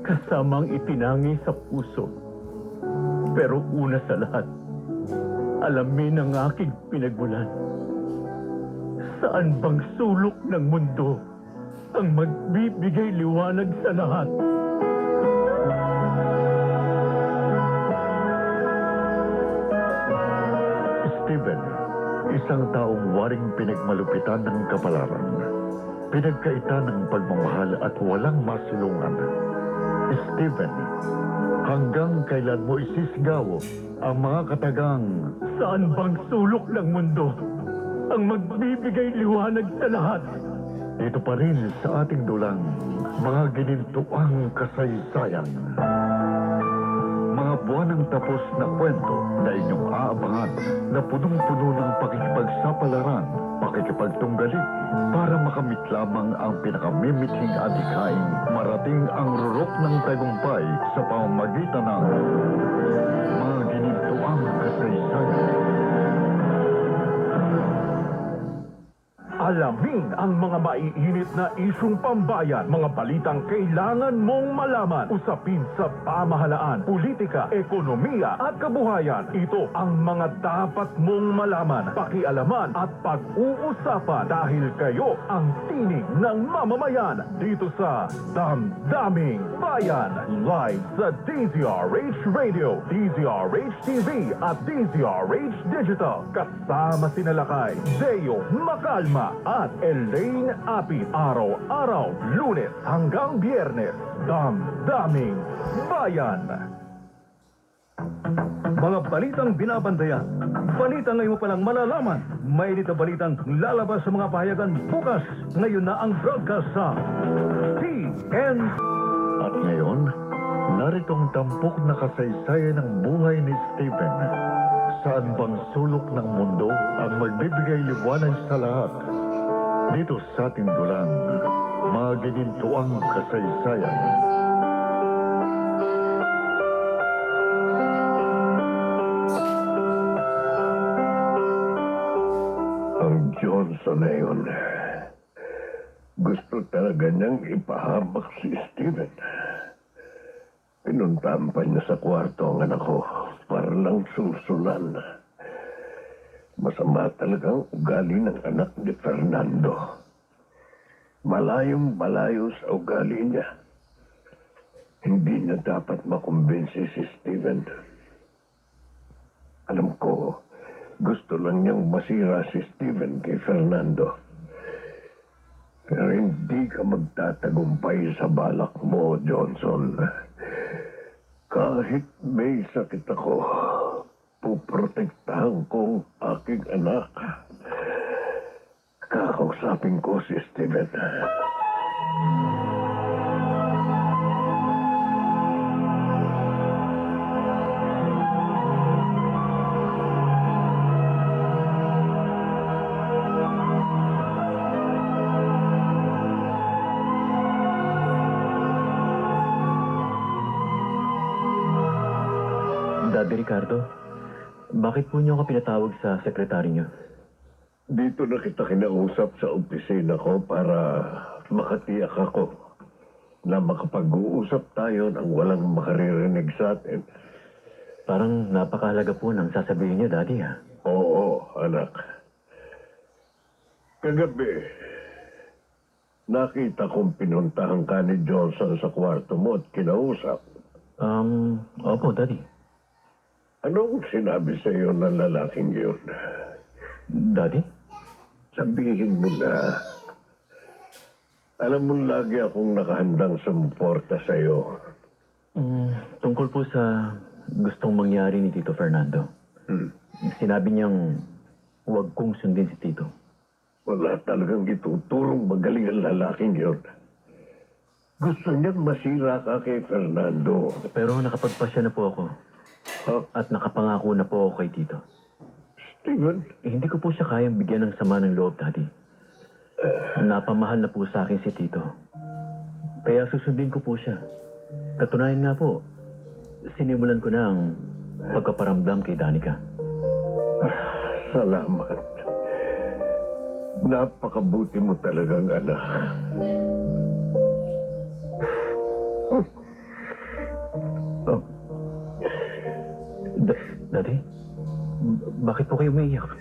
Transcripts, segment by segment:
kasamang itinangi sa puso. Pero una sa lahat, alamin ang aking pinagmulan. Saan bang sulok ng mundo ang magbibigay liwanag sa lahat? Steven, isang taong waring pinagmalupitan ng kapalaran. Pinagkaitan ng pagmamahal at walang masulungan. Steven, hanggang kailan mo isisigaw ang mga katagang saan bang sulok ng mundo ang magbibigay liwanag sa lahat? Dito pa rin sa ating dulang mga ginintuang kasaysayan. Mga buwan ng tapos na kwento na inyong aabangan na punong-puno ng pakikipagsapalaran, pakikipagtunggali para makamit lamang ang pinakamimithing adhikain. Marating ang rurok ng tagumpay sa pamamagitan ng mga ginintuang kasaysayan. Alamin ang mga maiinit na isyung pambayan, mga balitang kailangan mong malaman, usapin sa pamahalaan, politika, ekonomiya at kabuhayan. Ito ang mga dapat mong malaman, pakialaman at pag-uusapan dahil kayo ang tinig ng mamamayan dito sa Damdaming Bayan. Live sa DZRH Radio, DZRH TV at DZRH Digital. Kasama sinalakay, Deo Macalma at Elaine Apit. Araw-araw, Lunes hanggang Biyernes. Damdaming Bayan. Mga balitang binabantayan. Balita ngayon mo palang malalaman. May dito balitang lalabas sa mga pahayagan bukas. Ngayon na ang broadcast sa TN. At ngayon, naritong tampok na kasaysayan ng buhay ni Steven. Saan bang sulok ng mundo ang magbibigay liwanag sa lahat? Dito sa ating dulang, mga ginintuang kasaysayan. Ang Johnson na yun, gusto talaga niyang ipahamak si Steven. Pinuntahan pa niya sa kwarto ang anak ko para lang sulsulan. Masama talagang ugali ng anak ni Fernando. Malayong malayo sa ugali niya. Hindi niya dapat makumbinsi si Steven. Alam ko, gusto lang niyang masira si Steven kay Fernando. Pero hindi ka magtatagumpay sa balak mo, Johnson. Kahit may sakit ako, puprotektahan ko ang aking anak. Kakausapin ko si Steven. Daddy Ricardo, bakit po niyo ako pinatawag sa sekretary niyo? Dito na kita kinausap sa opisina ko para makatiyak ako na makapag-uusap tayo nang walang makaririnig sa atin. Parang napakahalaga po ng sasabihin niyo, Daddy, ha? Oo, anak. Kagabi, nakita kong pinuntahan ka ni Johnson sa kwarto mo at kinausap. Opo, Daddy. Anong sinabi sa iyo ng lalaking yun? Daddy? Sabihin mo na, alam mo lagi akong nakahandang sumuporta sa iyo. Tungkol po sa gustong mangyari ni Tito Fernando. Sinabi niyang huwag kong sundin si Tito. Wala talagang ituturong magaling ang lalaking yun. Gusto niyang masira ka kay Fernando. Pero nakapagpasya na po ako. At nakapangako na po ako kay Tito. Steven? Hindi ko po siya kayang bigyan ng sama ng loob, Daddy. Napamahal na po sa akin si Tito. Kaya susundin ko po siya. Katunayan nga po, sinimulan ko na ang pagkaparamdam kay Danica. Salamat. Napakabuti mo talagang anak. Oh. Daddy? Bakit po kayo umiiyak?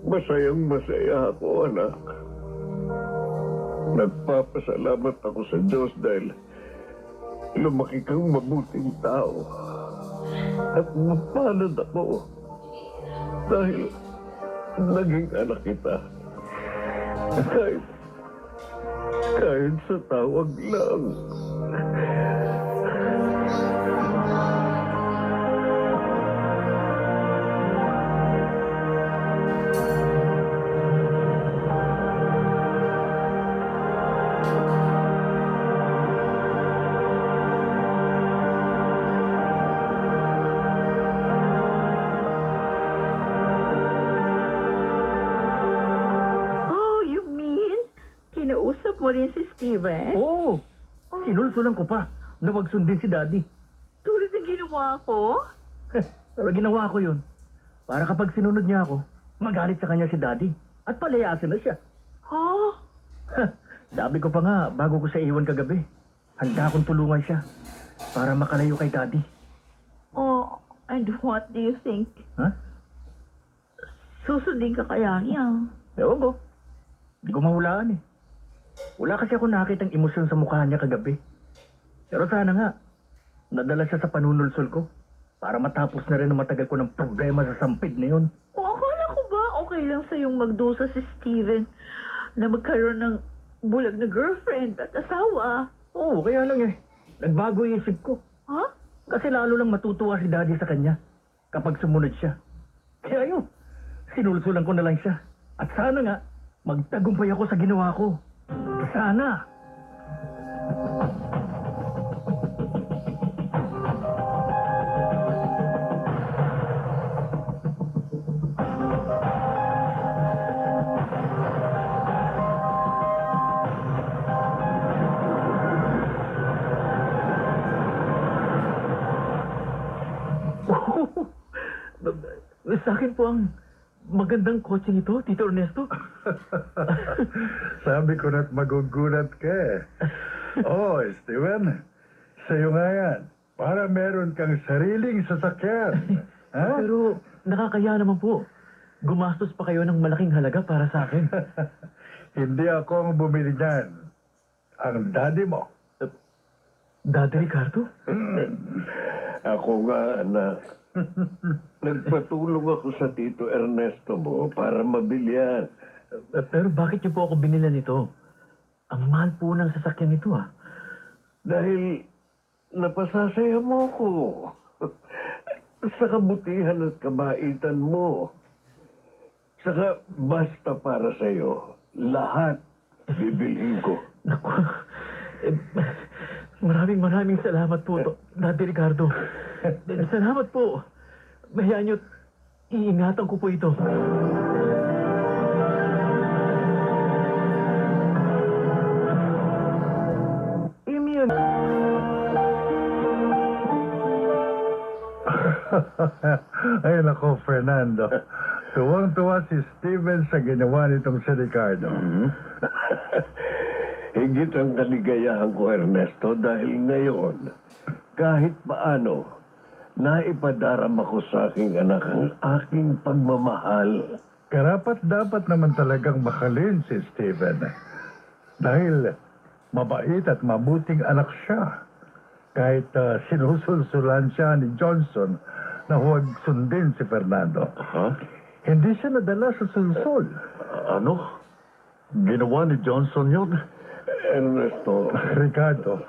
Masayang masaya ako, anak. Nagpapasalamat ako sa Diyos dahil lumaki kang mabuting tao. At mapalad ako dahil naging anak kita. Kahit sa tawag lang. Oh, you mean? Kinausap mo rin si Steven? Oo! Sinulsulan ko pa na magsundin si Daddy. Tulad ng ginawa ko? Pero ginawa ko yun. Para kapag sinunod niya ako, magalit sa kanya si Daddy. At palayasin na siya. Oh, Sabi ko pa nga, bago ko siya iwan kagabi, handa akong tulungan siya para makalayo kay Daddy. oh, and what do you think? Ha? Susundin ka kaya niya? Ewan ko. Hindi ko mahulaan eh. Wala kasi ako nakitang emosyon sa mukha niya kagabi. Pero sana nga, nadala siya sa panunulsol ko para matapos na rin ang matagal ko ng problema sa sampid na yun. O, akala ko ba okay lang sa'yong magdusa si Steven na magkaroon ng bulag na girlfriend at asawa? Oo, kaya lang eh. Nagbago yung isip ko. Ha? Kasi lalo lang matutuwa si Daddy sa kanya kapag sumunod siya. Kaya yun, sinulsulan ko na lang siya. At sana nga, magtagumpay ako sa ginawa ko. Sana. Sa akin po ang magandang kotse ito, Tito Ernesto. Sabi ko na't magugulat ka eh. Oh, Steven, sa'yo nga yan. Para meron kang sariling sasakyan. Ha? Pero nakakaya naman po. Gumastos pa kayo ng malaking halaga para sa akin. Hindi ako ang bumili niyan. Ang daddy mo. Daddy Ricardo? Ako nga, anak. Nagpatulong ako sa Tito Ernesto mo para mabilihan. Pero bakit niyo po ako binilan nito? Ang mahal po ng sasakyan nito ah. Dahil napasasaya mo ko sa kabutihan at kabaitan mo. Saka basta para sa'yo, lahat bibilhin ko. Naku, eh, maraming salamat po, Daddy Ricardo. Salamat po. Mahayaan niyo, iingatan ko po ito. Immune. Ay, nako, Fernando. Tuwang-tuwa si Steven sa ginawa nitong si Ricardo. Higit ang kaligayahan ko, Ernesto, dahil ngayon, kahit paano, naipadarama ko sa aking anak ang aking pagmamahal. Karapat dapat naman talagang mahalin si Steven. Dahil mabait at mabuting anak siya. Kahit sinusulsulan siya ni Johnson na huwag sundin si Fernando. Hindi siya nadala sa sulsol. Ano? Ginawa ni Johnson yun. Ernesto, Ricardo,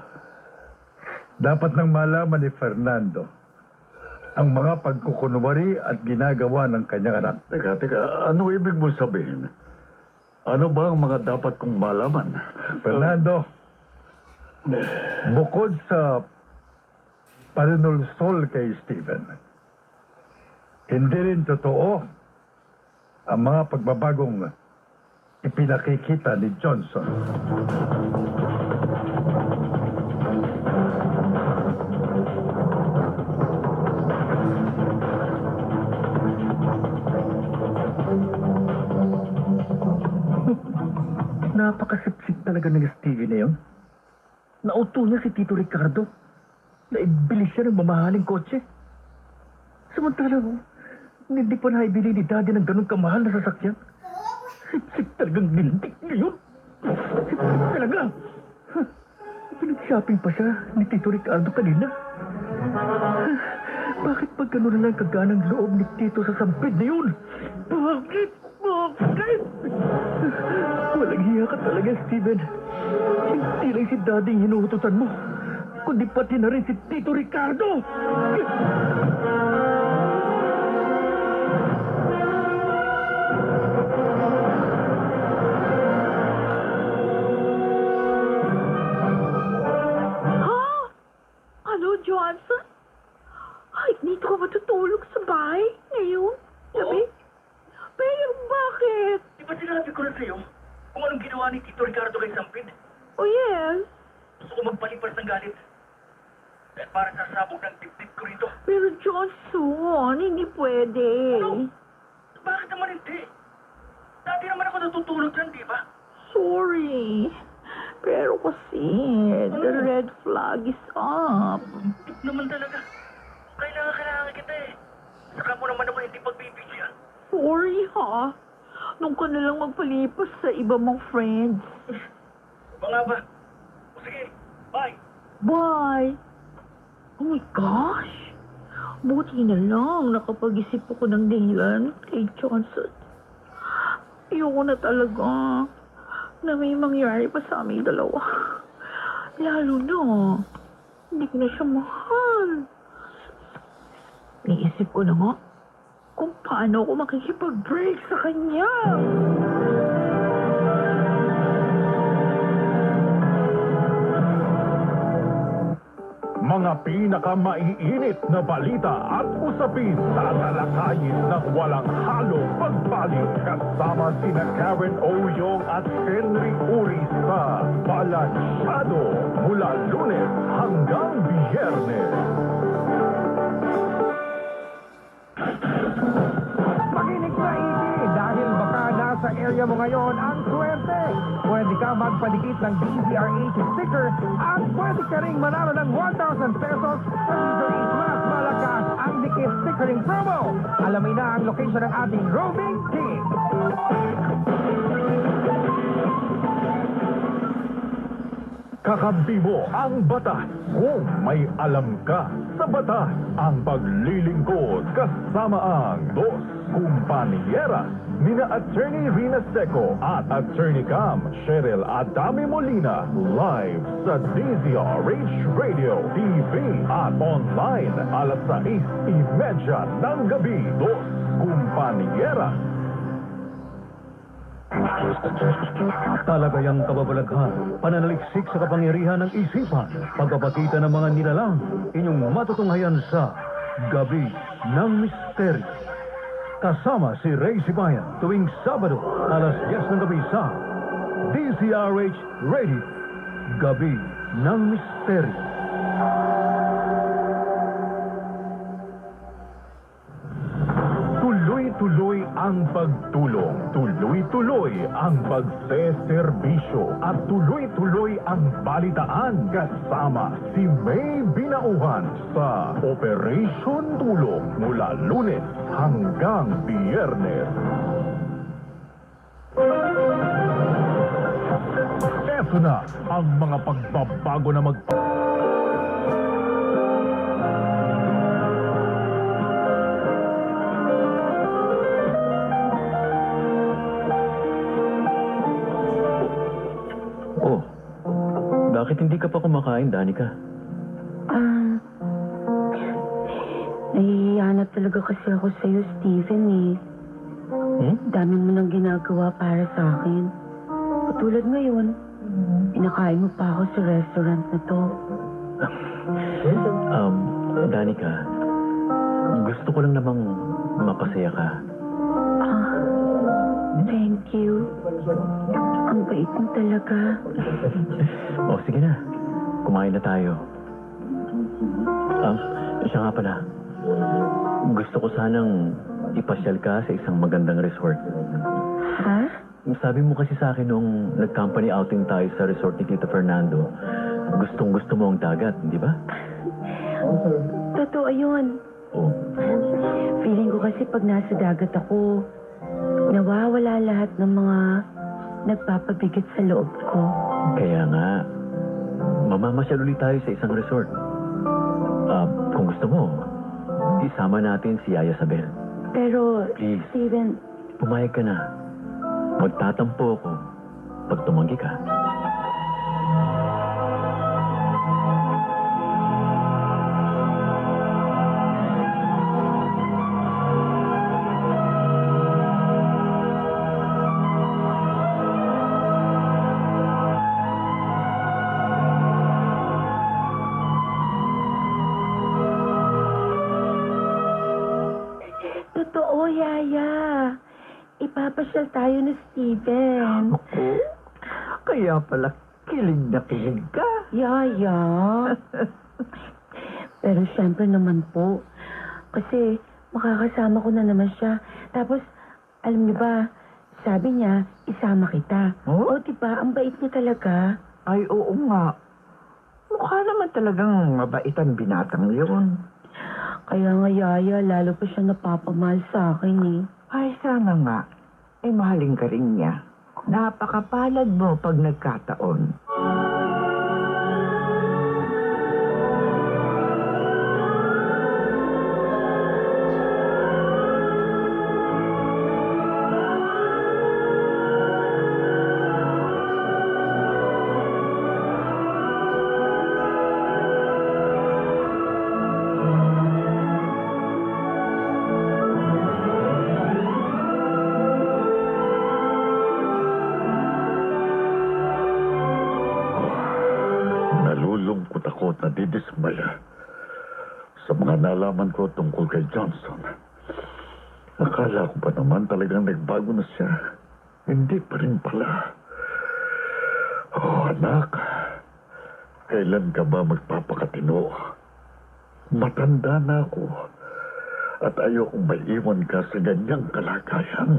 dapat nang malaman ni Fernando ang mga pagkukunwari at ginagawa ng kanyang anak. Teka, ano ibig mo sabihin? Ano ba ang mga dapat kong malaman? Fernando, bukod sa panunulsol kay Steven, hindi rin totoo ang mga pagbabagong ipinakikita ni Johnson. Napakasipsip talaga ng Stevie na yun. Nauto niya si Tito Ricardo. naibili siya ng mamahaling kotse. Samantalang, hindi pa naibili ni Daddy ng ganun kamahal na sasakyan. Sip-sip talagang lintik niya yun. Sip-sip talaga. Pinag-shopping pa siya ni Tito Ricardo kanina. Bakit pag gano'n na lang kaganang loob ni Tito sa sampid na yun? Bakit? Bakit? Walang hiya ka talaga, Steven. Hindi lang si Daddy ang hinuhutusan mo, kundi pati na rin si Tito Ricardo. Ha? Ano, Johnson? Ay, dito ka matutulog sa bahay ngayon? Gabi? Pero bakit? Di ba sinabi ko na sa'yo kung anong ginawa ni Tito Ricardo kay Sampid? Oh, yes. Gusto ko magpalipas ng galit. Dahil para sasabog ng dibdib ko rito. Pero Johnson, hindi pwede. Ano? Bakit naman hindi? Dati naman ako natutulog dyan, di ba? Sorry. Pero kasi, the red flag is up. Tip naman talaga. Kailangan kita eh. Saka mo naman ako hindi pagbibigyan. Sorry, ha? Nung ka na lang magpalipas sa iba mong friends. Ba nga ba? O sige, bye. Bye! Oh my gosh! Buti na lang nakapag-isip ako ng dahilan kay Johnson. Ayoko na talaga na may mangyari pa sa aming dalawa. Lalo na, hindi ko na siya mahal. Naisip ko na nga kung paano ako makikipag-break sa kanya. Mga pinakamaiinit na balita at usapin sa talakayin ng walang halong pagbalik kasama sina Karen Oyong at Henry Uri sa Balansyado mula Lunes hanggang Biyernes. Makinig maigi dahil baka nasa area mo ngayon ang swerte. Pwede ka magpadikit ng DZRH sticker at pwede ka ring manalo ng 1,000 pesos sa DZRH Mas Malakas ang Dikit Stickering Promo. Alamin na ang location ng ating roaming team. Kakampi mo ang batas kung may alam ka sa batas. Ang paglilingkod kasama ang Dos Kumpanieras nina Attorney Rina Seco at Attorney Cam Cheryl Adame Molina live sa DZRH Radio, TV at online alas 6:30 ng gabi. Dos Kumpanieras. Talagayang kababalaghan, pananaliksik sa kapangyarihan ng isipan, pagpapakita ng mga nilalang, inyong matutunghayan sa Gabi ng Misteryo. Kasama si Ray Sibayan tuwing Sabado, alas 10 ng gabi sa DZRH Radio, Gabi ng Misteryo. Tuloy-tuloy ang pagtulong, tuloy-tuloy ang pagseserbisyo, at tuloy-tuloy ang balitaan kasama si May Binauhan sa Operation Tulong mula Lunes hanggang Biyernes. Eto na ang mga pagbabago na Oh, bakit hindi ka pa kumakain, Danica? Nahihiya na talaga kasi ako sa'yo, Steven eh. Dami mo nang ginagawa para sa akin. Katulad ngayon, pinakain mo pa ako sa restaurant na to. Danica, gusto ko lang namang mapasaya ka. Thank you. Ang bait mo talaga. O, sige na. Kumain na tayo. Siya nga pala. Gusto ko sanang ipasyal ka sa isang magandang resort. Ha? sabi mo kasi sa akin nung nag-company outing tayo sa resort ni Tito Fernando, gustong-gusto mo ang dagat, di ba? Totoo yun. Oo. Feeling ko kasi pag nasa dagat ako, nawawala lahat ng mga nagpapabigat sa loob ko. Kaya nga, mamamasyal ulit tayo sa isang resort. Kung gusto mo, isama natin si Yaya Sabel. Pero, Please. Steven, Pumayag ka na. Magtatampo ako pag tumanggi ka. totoo, Yaya. Ipapasyal tayo ni Steven. Kaya pala kilig na kilig ka. Yaya. Pero syempre naman po. Kasi makakasama ko na naman siya. Tapos, alam niyo ba, sabi niya, isama kita. Oh? O, diba? Ang bait niya talaga. Ay, oo nga. Mukha naman talagang mabaitan binatang yun. Kaya nga, Yaya, lalo pa siya napapamahal sa akin eh. Ay, sana nga. Ay, mahalin ka rin niya. Napakapalad mo pag nagkataon. Nalulungkot ako at nadidismaya sa mga nalaman ko tungkol kay Johnson. Akala ko pa naman talagang nagbago na siya. Hindi pa rin pala. Oh, anak. Kailan ka ba magpapakatino? Matanda na ako. At ayokong maiwan ka sa ganyang kalagayan.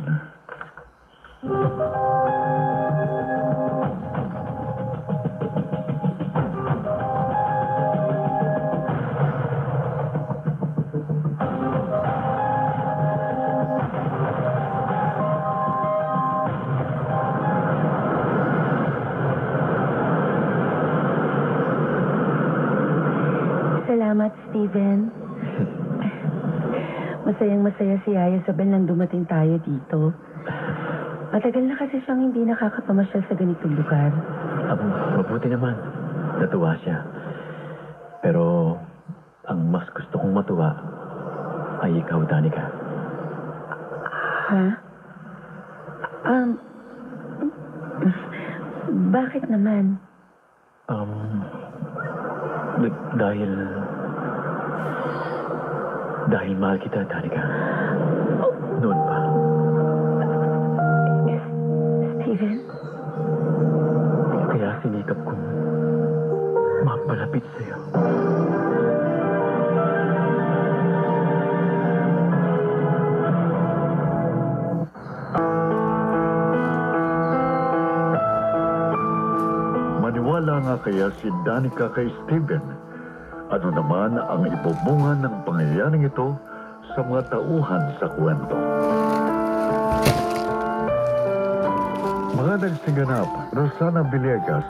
Salamat, Steven. Masayang-masaya si Yaya Sabel nang dumating tayo dito. Matagal na kasi siyang hindi nakakapamasyal sa ganitong lugar. Mabuti naman. Natuwa siya. Pero, ang mas gusto kong matuwa ay ikaw, Danica. Ha? Bakit naman? Dahil mahal kita, Danica. Noon pa. Steven? Kaya sinikap kong mapalapit sa'yo. Maniwala nga kaya si Danica kay Steven. Ano naman ang ibubunga ng pangyayaring ito sa mga tauhan sa kwento? Mga nagsiganap, Rosana Villegas,